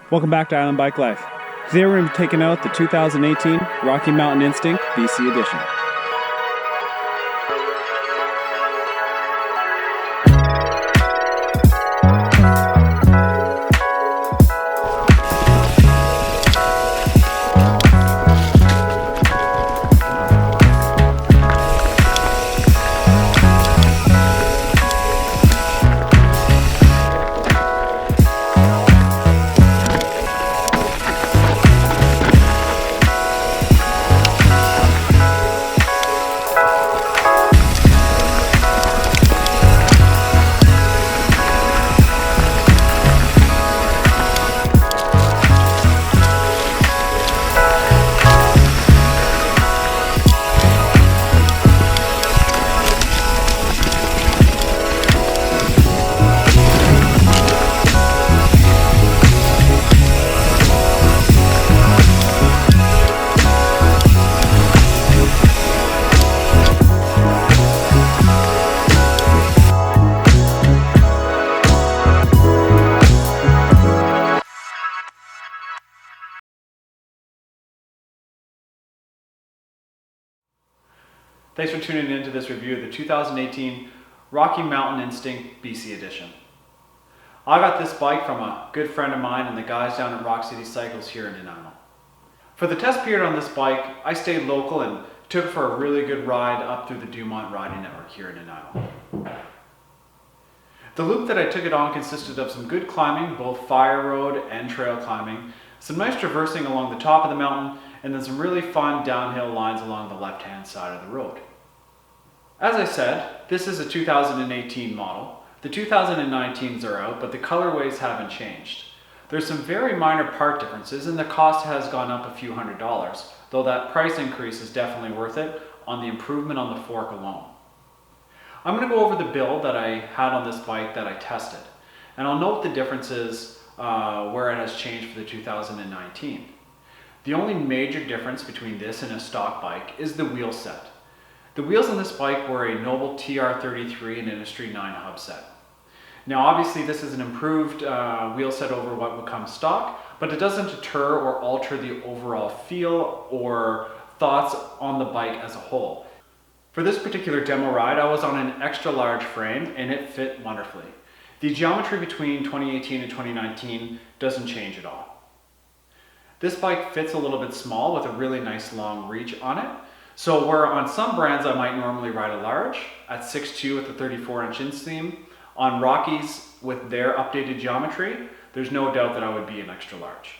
Welcome back to Island Bike Life. Today we're going to be taking out the 2018 Rocky Mountain Instinct BC Edition. Thanks for tuning in to this review of the 2018 Rocky Mountain Instinct BC Edition. I got this bike from a good friend of mine and the guys down at Rock City Cycles here in Nanaimo. For the test period on this bike, I stayed local and took it for a really good ride up through the Dumont riding network here in Nanaimo. The loop that I took it on consisted of some good climbing, both fire road and trail climbing, some nice traversing along the top of the mountain, and then some really fun downhill lines along the left-hand side of the road. As I said, this is a 2018 model. The 2019s are out, but the colorways haven't changed. There's some very minor part differences and the cost has gone up a few $100s, though that price increase is definitely worth it on the improvement on the fork alone. I'm going to go over the build that I had on this bike that I tested, and I'll note the differences where it has changed for the 2019. The only major difference between this and a stock bike is the wheel set. The wheels on this bike were a Noble TR33 and Industry 9 hub set. Now obviously this is an improved wheel set over what would come stock, but it doesn't deter or alter the overall feel or thoughts on the bike as a whole. For this particular demo ride, I was on an extra large frame and it fit wonderfully. The geometry between 2018 and 2019 doesn't change at all. This bike fits a little bit small with a really nice long reach on it. So where on some brands I might normally ride a large at 6'2" with a 34-inch inseam, on Rockies with their updated geometry, there's no doubt that I would be an extra large.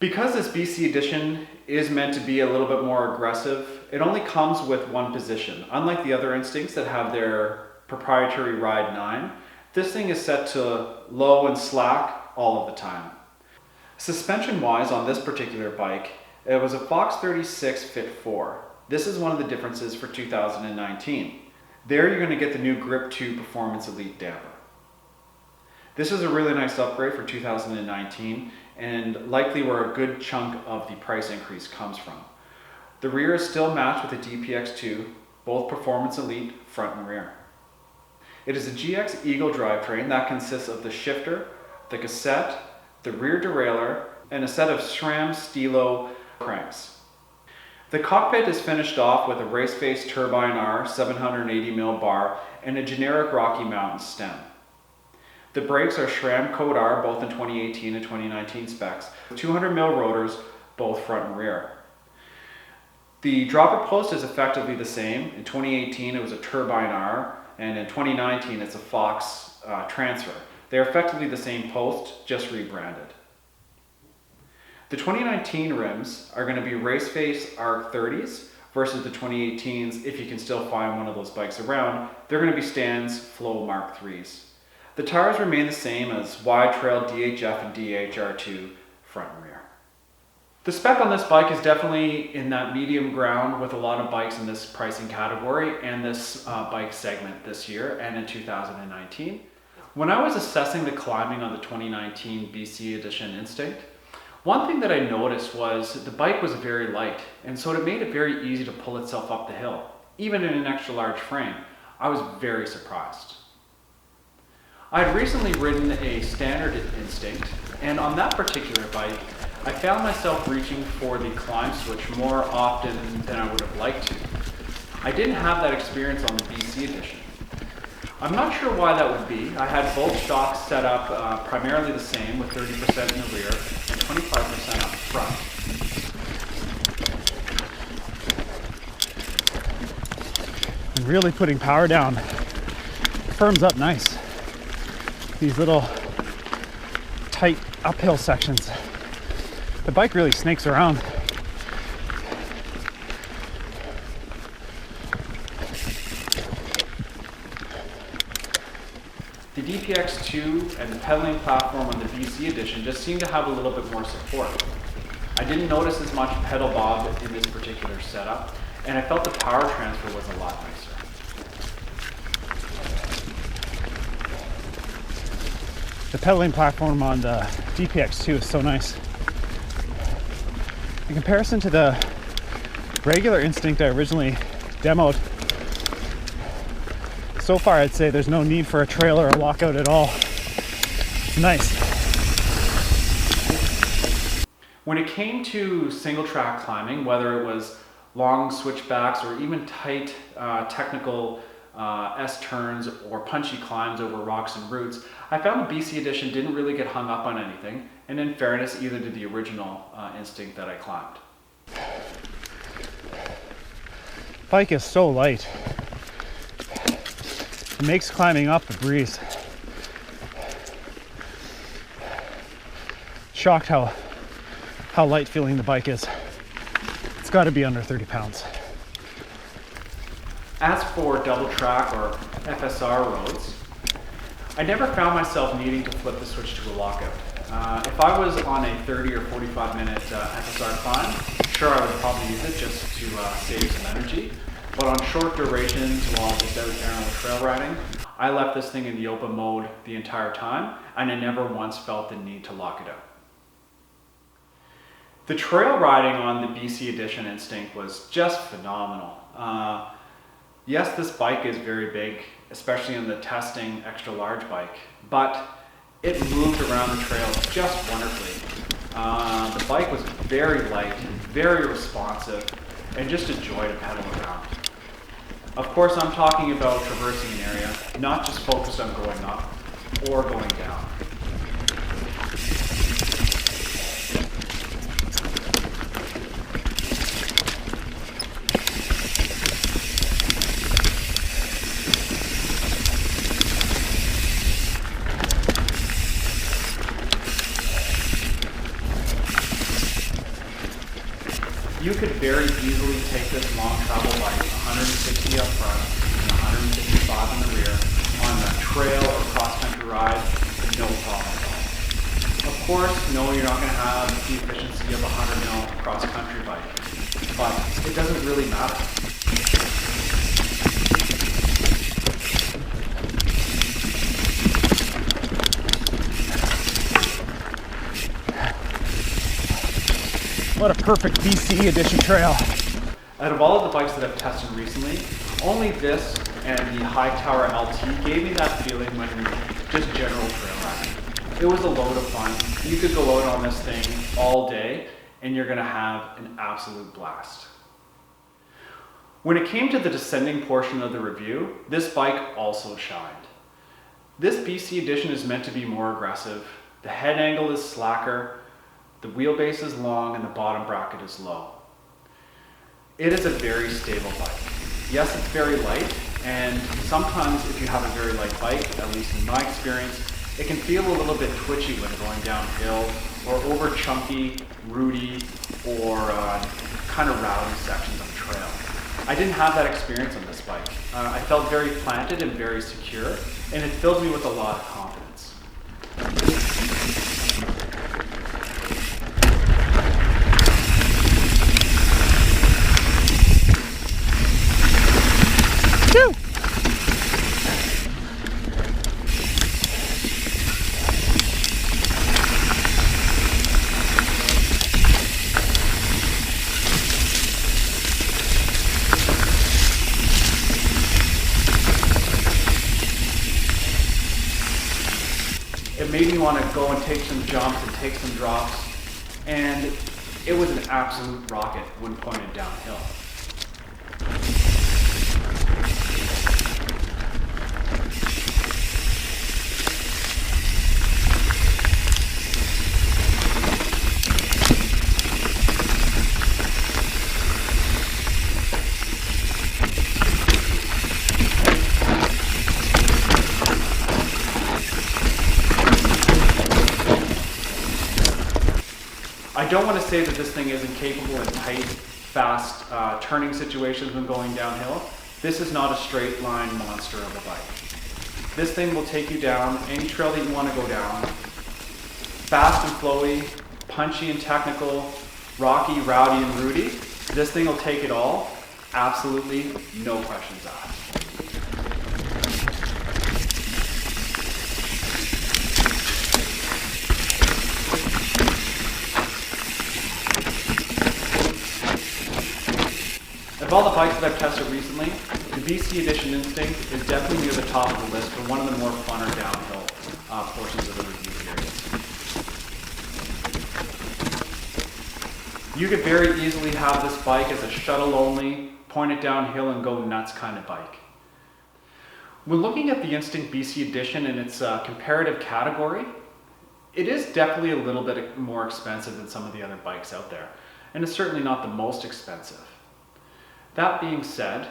Because this BC edition is meant to be a little bit more aggressive, it only comes with one position. Unlike the other Instincts that have their proprietary Ride 9, this thing is set to low and slack all of the time. Suspension-wise on this particular bike, it was a Fox 36 Fit 4. This is one of the differences for 2019. There you're going to get the new Grip 2 Performance Elite damper. This is a really nice upgrade for 2019 and likely where a good chunk of the price increase comes from. The rear is still matched with a DPX2, both Performance Elite front and rear. It is a GX Eagle drivetrain that consists of the shifter, the cassette, the rear derailleur, and a set of SRAM Stilo cranks. The cockpit is finished off with a race-face Turbine R 780mm bar and a generic Rocky Mountain stem. The brakes are SRAM Code R both in 2018 and 2019 specs, with 200mm rotors both front and rear. The dropper post is effectively the same. In 2018 it was a Turbine R and in 2019 it's a Fox Transfer. They're effectively the same post, just rebranded. The 2019 rims are going to be race face Arc 30s versus the 2018s, if you can still find one of those bikes around, they're going to be Stan's Flow Mark 3s. The tires remain the same as wide trail DHF and DHR2 front and rear. The spec on this bike is definitely in that medium ground with a lot of bikes in this pricing category and this bike segment this year and in 2019. When I was assessing the climbing on the 2019 BC Edition Instinct, one thing that I noticed was the bike was very light, and so it made it very easy to pull itself up the hill, even in an extra large frame. I was very surprised. I'd recently ridden a standard instinct, and on that particular bike, I found myself reaching for the climb switch more often than I would have liked to. I didn't have that experience on the BC edition. I'm not sure why that would be. I had both shocks set up primarily the same, with 30% in the rear and 25% up front. And really putting power down firms up nice. These little tight uphill sections. The bike really snakes around. The DPX2 and the pedaling platform on the BC edition just seemed to have a little bit more support. I didn't notice as much pedal bob in this particular setup, and I felt the power transfer was a lot nicer. The pedaling platform on the DPX2 is so nice. In comparison to the regular Instinct I originally demoed, so far I'd say there's no need for a trail or a lockout at all. It's nice. When it came to single track climbing, whether it was long switchbacks or even tight technical S-turns or punchy climbs over rocks and roots, I found the BC edition didn't really get hung up on anything, and in fairness, either did the original Instinct that I climbed. Bike is so light. It makes climbing up a breeze. Shocked how light feeling the bike is. It's got to be under 30 pounds. As for double track or FSR roads, I never found myself needing to flip the switch to a lockout. If I was on a 30 or 45 minute FSR climb, sure, I would probably use it just to save some energy. But on short durations while just out there on the trail riding, I left this thing in the open mode the entire time, and I never once felt the need to lock it out. The trail riding on the BC Edition Instinct was just phenomenal. Yes, this bike is very big, especially in the testing extra large bike, but it moved around the trail just wonderfully. The bike was very light, very responsive, and just a joy to pedal around. Of course, I'm talking about traversing an area, not just focused on going up or going down. You could very easily take this long travel bike, 160 up front and 155 in the rear, on a trail or cross-country ride, no problem at all. Of course, no, you're not going to have the efficiency of a 100 mil cross-country bike, but it doesn't really matter. What a perfect BC Edition trail. Out of all of the bikes that I've tested recently, only this and the High Tower LT gave me that feeling when just general trail riding. It was a load of fun. You could go out on this thing all day and you're gonna have an absolute blast. When it came to the descending portion of the review, this bike also shined. This BC Edition is meant to be more aggressive. The head angle is slacker, the wheelbase is long, and the bottom bracket is low. It is a very stable bike. Yes, it's very light, and sometimes if you have a very light bike, at least in my experience, it can feel a little bit twitchy when going downhill or over chunky, rooty, or kind of rowdy sections of the trail. I didn't have that experience on this bike. I felt very planted and very secure, and it filled me with a lot of confidence. It made me want to go and take some jumps and take some drops, and it was an absolute rocket when pointed downhill. I don't want to say that this thing isn't capable in tight, fast turning situations when going downhill. This is not a straight line monster of a bike. This thing will take you down any trail that you want to go down. Fast and flowy, punchy and technical, rocky, rowdy, and rooty. This thing will take it all. Absolutely no questions asked. Of all the bikes that I've tested recently, the BC Edition Instinct is definitely near the top of the list for one of the more funner downhill portions of the review series. You could very easily have this bike as a shuttle only, point it downhill and go nuts kind of bike. When looking at the Instinct BC Edition in its comparative category, it is definitely a little bit more expensive than some of the other bikes out there, and it's certainly not the most expensive. That being said,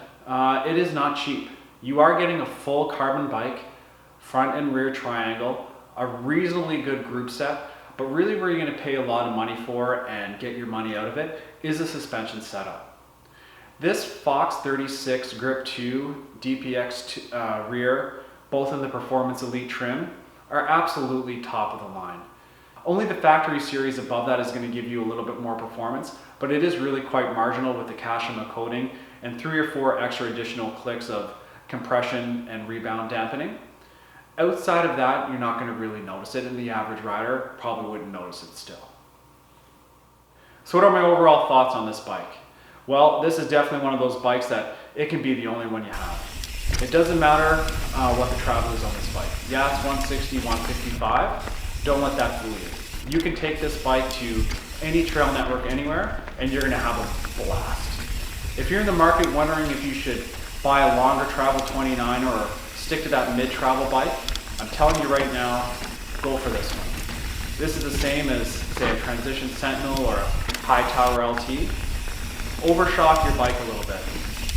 it is not cheap. You are getting a full carbon bike, front and rear triangle, a reasonably good group set, but really where you're going to pay a lot of money for and get your money out of it is a suspension setup. This Fox 36 Grip 2 DPX rear, both in the Performance Elite trim, are absolutely top of the line. Only the factory series above that is going to give you a little bit more performance, but it is really quite marginal with the Kashima coating and 3 or 4 extra additional clicks of compression and rebound dampening. Outside of that, you're not going to really notice it, and the average rider probably wouldn't notice it still. So what are my overall thoughts on this bike? Well, this is definitely one of those bikes that it can be the only one you have. It doesn't matter what the travel is on this bike. Yeah, it's 160, 155. Don't let that fool you. You can take this bike to any trail network anywhere and you're gonna have a blast. If you're in the market wondering if you should buy a longer travel 29 or stick to that mid-travel bike, I'm telling you right now, go for this one. This is the same as, say, a Transition Sentinel or a High Tower LT. Overshock your bike a little bit.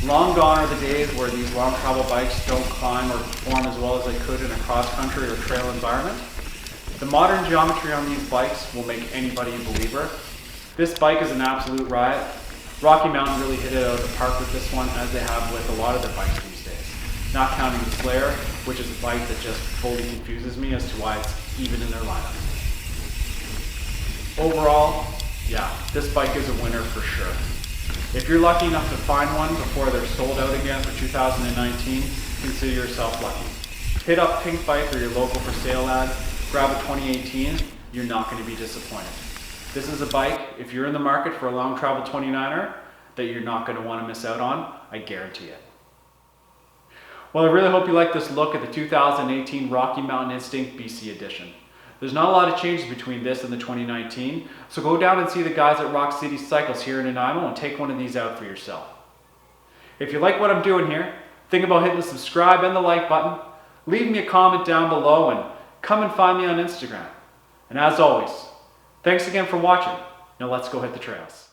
Long gone are the days where these long travel bikes don't climb or perform as well as they could in a cross-country or trail environment. The modern geometry on these bikes will make anybody a believer. This bike is an absolute riot. Rocky Mountain really hit it out of the park with this one, as they have with a lot of their bikes these days. Not counting the Slayer, which is a bike that just fully confuses me as to why it's even in their lineup. Overall, yeah, this bike is a winner for sure. If you're lucky enough to find one before they're sold out again for 2019, consider yourself lucky. Hit up Pink Bike or your local for sale ad. Grab a 2018, you're not going to be disappointed. This is a bike, if you're in the market for a long travel 29er, that you're not going to want to miss out on, I guarantee it. Well, I really hope you like this look at the 2018 Rocky Mountain Instinct BC Edition. There's not a lot of changes between this and the 2019, so go down and see the guys at Rock City Cycles here in Nanaimo and take one of these out for yourself. If you like what I'm doing here, think about hitting the subscribe and the like button, leave me a comment down below, and come and find me on Instagram. And as always, thanks again for watching. Now let's go hit the trails.